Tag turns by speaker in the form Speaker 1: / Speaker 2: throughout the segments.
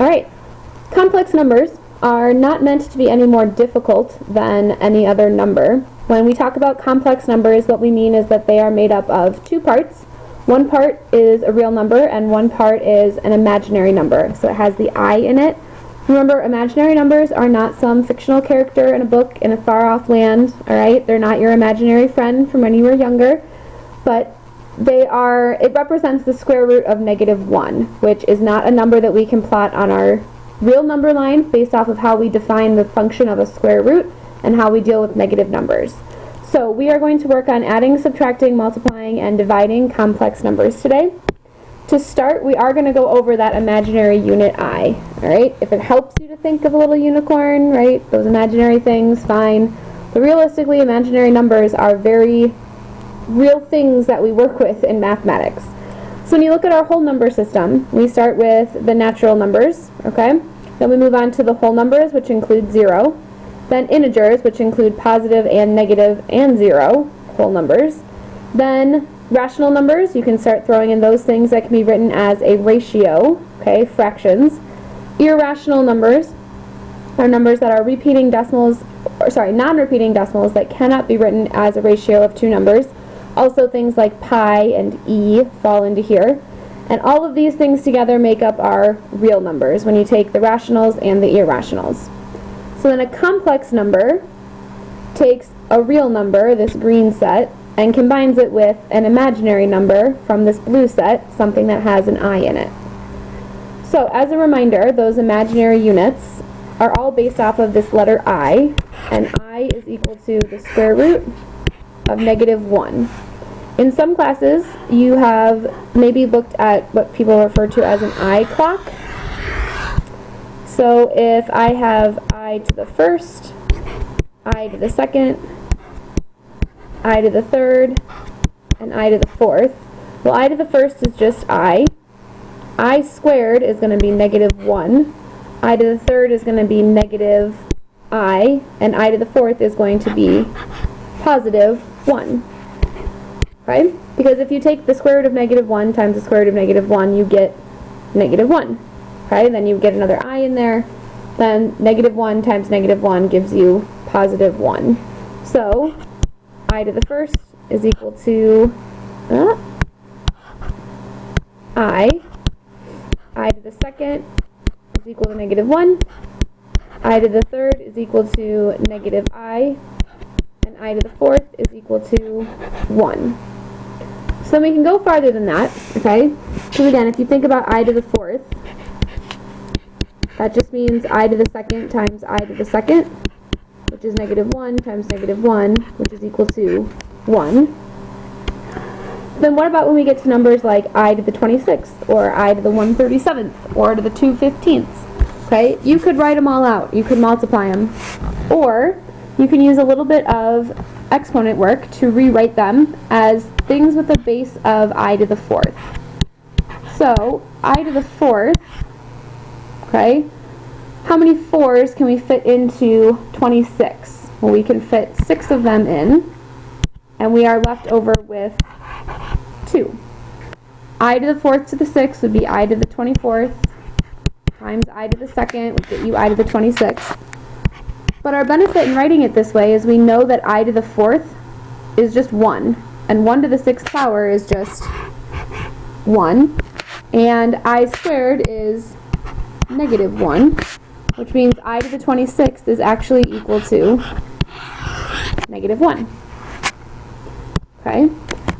Speaker 1: Alright, complex numbers are not meant to be any more difficult than any other number. When we talk about complex numbers, what we mean is that they are made up of two parts. One part is a real number and one part is an imaginary number. So it has the I in it. Remember, imaginary numbers are not some fictional character in a book in a far-off land, alright? They're not your imaginary friend from when you were younger, but it represents the square root of -1, which is not a number that we can plot on our real number line based off of how we define the function of a square root and how we deal with negative numbers. So we are going to work on adding, subtracting, multiplying, and dividing complex numbers today. To start, we are going to go over that imaginary unit I, alright? If it helps you to think of a little unicorn, right, those imaginary things, fine. But realistically, imaginary numbers are very real things that we work with in mathematics. So when you look at our whole number system, we start with the natural numbers, okay? Then we move on to the whole numbers, which include 0. Then integers, which include positive and negative and 0, whole numbers. Then rational numbers, you can start throwing in those things that can be written as a ratio, okay, fractions. Irrational numbers are numbers that are repeating decimals, non-repeating decimals that cannot be written as a ratio of two numbers. Also things like pi and e fall into here. And all of these things together make up our real numbers when you take the rationals and the irrationals. So then a complex number takes a real number, this green set, and combines it with an imaginary number from this blue set, something that has an I in it. So as a reminder, those imaginary units are all based off of this letter I, and I is equal to the square root of -1. In some classes, you have maybe looked at what people refer to as an I clock. So if I have I to the first, I to the second, I to the third, and I to the fourth, well, I to the first is just I squared is going to be -1, I to the third is going to be negative I, and I to the fourth is going to be positive 1. Okay? Because if you take the square root of -1 times the square root of -1, you get -1. Okay? Then you get another I in there. Then -1 times -1 gives you positive 1. So, I to the first is equal to I to the second is equal to -1. I to the third is equal to negative I. And I to the fourth is equal to 1. So we can go farther than that, okay? So again, if you think about I to the fourth, that just means I to the second times I to the second, which is -1 times -1, which is equal to 1. Then what about when we get to numbers like I to the 26th, or I to the 137th, or to the 215ths? Okay? You could write them all out. You could multiply them. Or you can use a little bit of exponent work to rewrite them as things with a base of I to the fourth. So, I to the fourth, okay, how many 4s can we fit into 26? Well, we can fit 6 of them in, and we are left over with 2. I to the fourth to the 6th would be I to the 24th, times I to the second would get you I to the 26th. But our benefit in writing it this way is we know that I to the fourth is just 1, and 1 to the 6th power is just 1, and I squared is -1, which means I to the 26th is actually equal to -1. Okay?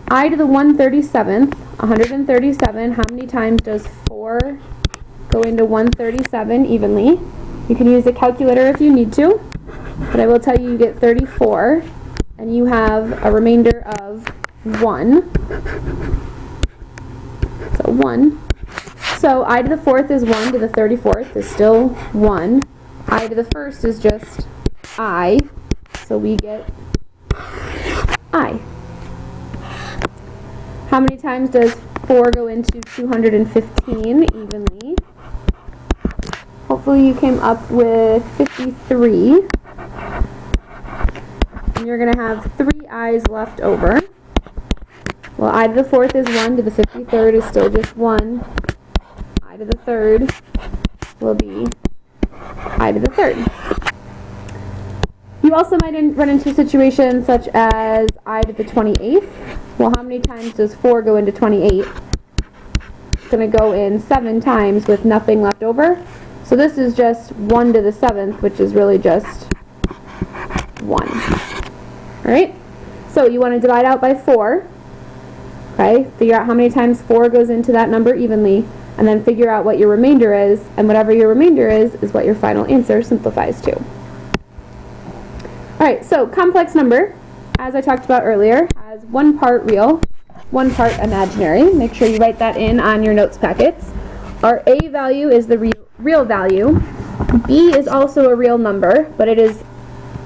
Speaker 1: I to the 137th, 137, how many times does 4 go into 137 evenly? You can use a calculator if you need to, but I will tell you get 34, and you have a remainder of 1. So 1. So I to the fourth is 1 to the 34th is still 1. I to the first is just I, so we get I. How many times does 4 go into 215 evenly? Hopefully you came up with 53. And you're going to have 3 I's left over. Well, I to the fourth is 1 to the 53rd is still just 1. I to the third will be I to the third. You also might run into situations such as I to the 28th. Well, how many times does 4 go into 28? It's going to go in 7 times with nothing left over. So this is just 1 to the 7th, which is really just 1. Alright? So you want to divide out by 4. Okay? Figure out how many times 4 goes into that number evenly, and then figure out what your remainder is, and whatever your remainder is what your final answer simplifies to. Alright, so complex number, as I talked about earlier, has one part real, one part imaginary. Make sure you write that in on your notes packets. Our A value is the real value. B is also a real number, but it is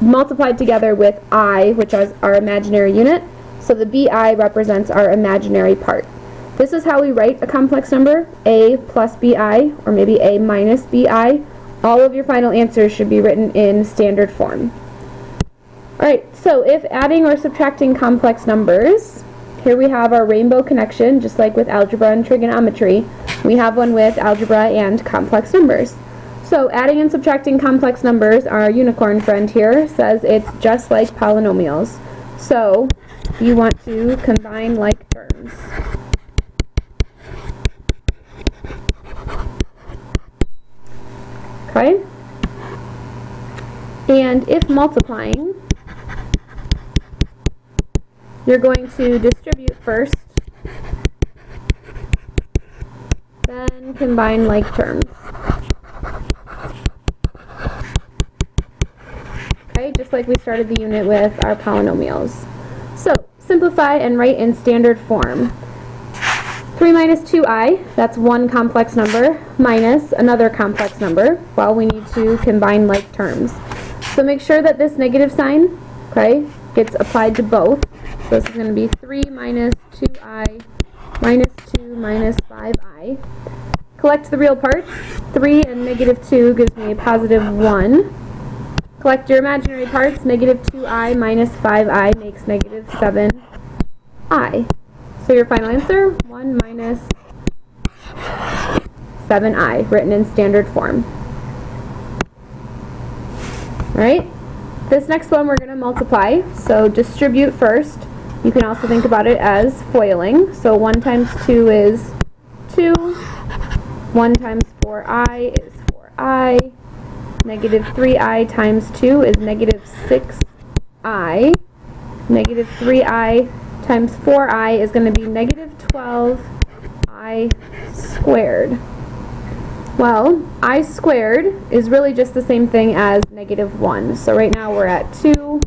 Speaker 1: multiplied together with I, which is our imaginary unit. So the BI represents our imaginary part. This is how we write a complex number, A plus BI, or maybe A minus BI. All of your final answers should be written in standard form. Alright, so if adding or subtracting complex numbers, here we have our rainbow connection, just like with algebra and trigonometry. We have one with algebra and complex numbers. So adding and subtracting complex numbers, our unicorn friend here says it's just like polynomials. So you want to combine like terms. Okay? And if multiplying, you're going to distribute first, then combine like terms. Okay, just like we started the unit with our polynomials. So, simplify and write in standard form. 3 minus 2i, that's one complex number, minus another complex number. Well, we need to combine like terms. So make sure that this negative sign, okay, gets applied to both. So this is going to be 3 minus 2i minus 2 minus 5i. Collect the real parts. 3 and negative 2 gives me a positive 1. Collect your imaginary parts. Negative 2i minus 5i makes negative 7i. So your final answer, 1 minus 7i, written in standard form. Alright, this next one we're going to multiply. So distribute first. You can also think about it as foiling. So 1 times 2 is 2. 1 times 4i is 4i. Negative 3i times 2 is negative 6i. Negative 3i times 4i is going to be negative 12i squared. Well, I squared is really just the same thing as negative 1. So right now we're at 2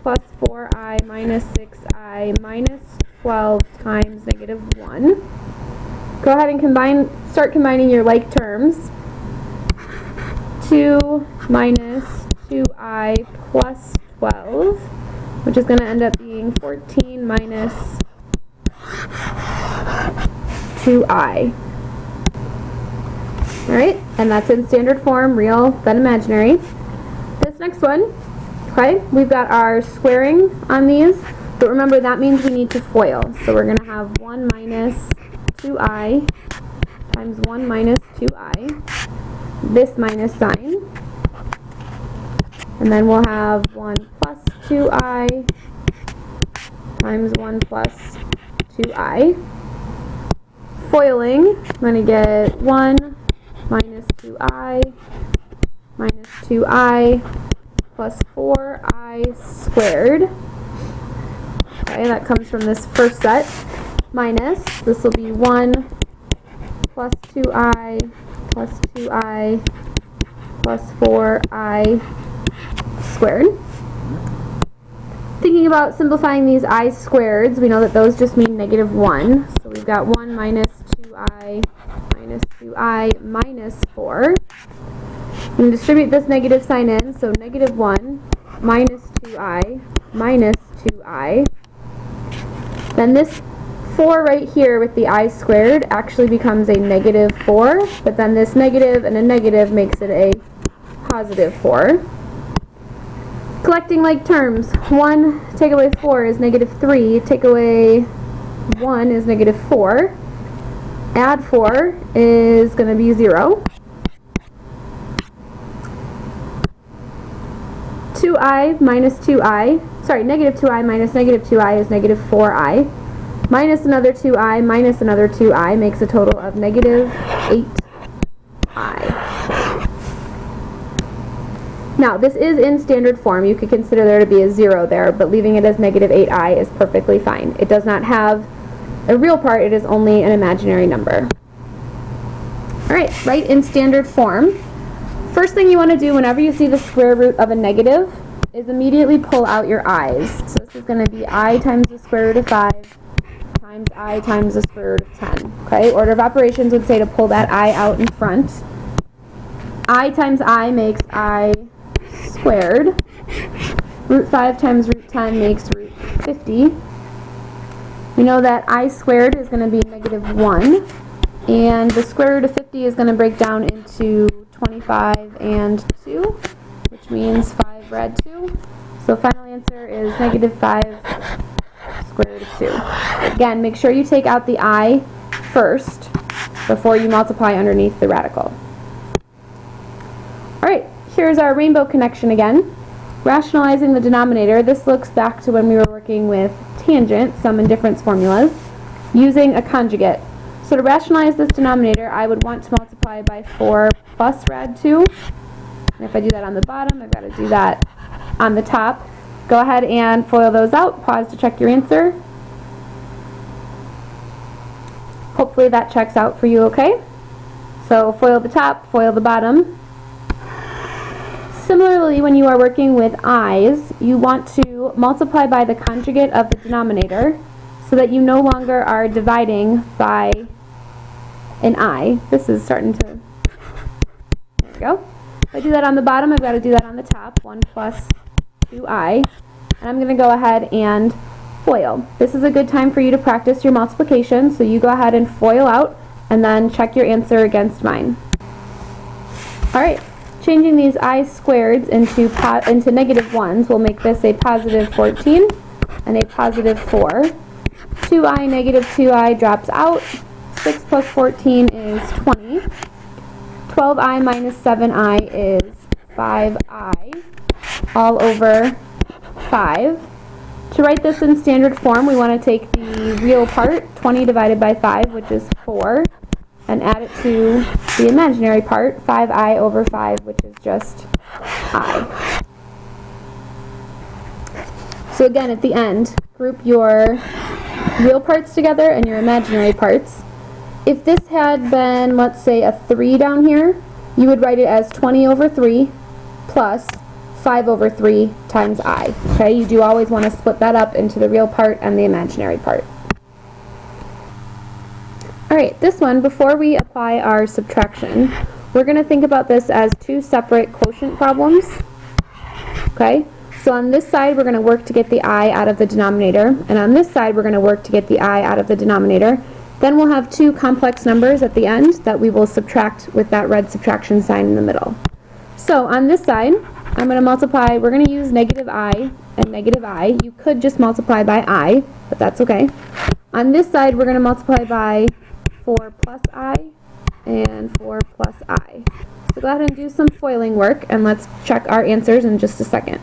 Speaker 1: plus 4i minus 6i minus 12 times negative 1. Go ahead and start combining your like terms. 2 minus 2i plus 12, which is going to end up being 14 minus 2i. Alright, and that's in standard form, real, then imaginary. This next one, okay, we've got our squaring on these, but remember that means we need to FOIL. So we're going to have 1 minus 2i times 1 minus 2i, this minus sign, and then we'll have 1 plus 2i times 1 plus 2i. Foiling, I'm going to get 1 minus 2i minus 2i plus 4i squared. Okay, that comes from this first set. Minus, this will be 1 plus 2i plus 2i plus 4i squared. Thinking about simplifying these I squareds, we know that those just mean negative 1. So we've got 1 minus 2i minus 2i minus 4. I'm going to distribute this negative sign in, so negative 1 minus 2i minus 2i. Then this 4 right here with the I squared actually becomes a negative 4, but then this negative and a negative makes it a positive 4. Collecting like terms, 1 take away 4 is negative 3, take away 1 is negative 4, add 4 is going to be 0. 2i minus 2i, sorry, negative 2i minus negative 2i is negative 4i. Minus another 2i minus another 2i makes a total of negative 8i. Now, this is in standard form. You could consider there to be a 0 there, but leaving it as negative 8i is perfectly fine. It does not have a real part, it is only an imaginary number. Alright, write in standard form. First thing you want to do whenever you see the square root of a negative is immediately pull out your i's. So this is going to be I times the square root of 5 times I times the square root of 10. Okay, order of operations would say to pull that I out in front. I times I makes I squared. Root 5 times root 10 makes root 50. We know that I squared is going to be negative 1. And the square root of 50 is going to break down into 25 and 2, which means 5 rad 2. So final answer is negative 5 square root of 2. Again, make sure you take out the I first before you multiply underneath the radical. Alright, here's our rainbow connection again. Rationalizing the denominator, this looks back to when we were working with tangent, sum and difference formulas, using a conjugate. So to rationalize this denominator, I would want to multiply by 4 plus rad 2. And if I do that on the bottom, I've got to do that on the top. Go ahead and FOIL those out. Pause to check your answer. Hopefully that checks out for you okay. So FOIL the top, FOIL the bottom. Similarly, when you are working with i's, you want to multiply by the conjugate of the denominator so that you no longer are dividing by an I. This is starting to, there we go. If I do that on the bottom, I've got to do that on the top, 1 plus 2i. And I'm going to go ahead and FOIL. This is a good time for you to practice your multiplication, so you go ahead and FOIL out and then check your answer against mine. Alright, changing these I squareds into negative 1s will make this a positive 14 and a positive 4. 2i negative 2i drops out. 6 plus 14 is 20. 12i minus 7i is 5i all over 5. To write this in standard form, we want to take the real part, 20 divided by 5, which is 4, and add it to the imaginary part, 5i over 5, which is just I. So again, at the end, group your real parts together and your imaginary parts. If this had been, let's say, a 3 down here, you would write it as 20 over 3 plus 5 over 3 times I. Okay, you do always want to split that up into the real part and the imaginary part. Alright, this one, before we apply our subtraction, we're going to think about this as 2 separate quotient problems. Okay, so on this side we're going to work to get the I out of the denominator, and on this side we're going to work to get the I out of the denominator. Then we'll have 2 complex numbers at the end that we will subtract with that red subtraction sign in the middle. So on this side, I'm going to multiply, we're going to use negative I and negative I. You could just multiply by I, but that's okay. On this side, we're going to multiply by 4 plus I and 4 plus I. So go ahead and do some FOILing work, and let's check our answers in just a second.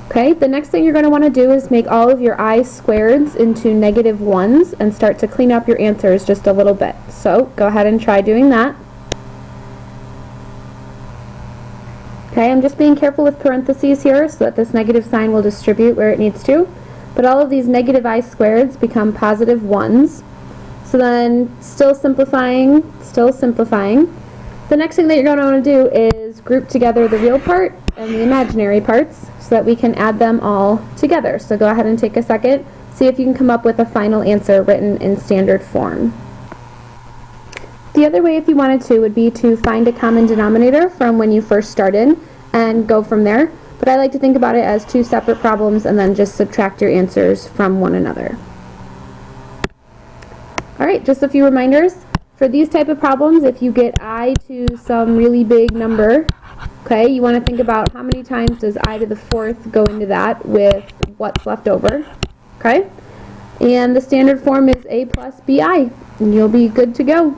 Speaker 1: Okay, the next thing you're going to want to do is make all of your I squareds into negative 1s and start to clean up your answers just a little bit. So go ahead and try doing that. Okay, I'm just being careful with parentheses here so that this negative sign will distribute where it needs to. But all of these negative I squareds become positive 1s. So then, still simplifying. The next thing that you're going to want to do is group together the real part and the imaginary parts so that we can add them all together. So go ahead and take a second, see if you can come up with a final answer written in standard form. The other way, if you wanted to, would be to find a common denominator from when you first started and go from there. But I like to think about it as 2 separate problems and then just subtract your answers from one another. Alright, just a few reminders. For these type of problems, if you get I to some really big number, okay, you want to think about how many times does I to the 4th go into that with what's left over, okay? And the standard form is A plus BI, and you'll be good to go.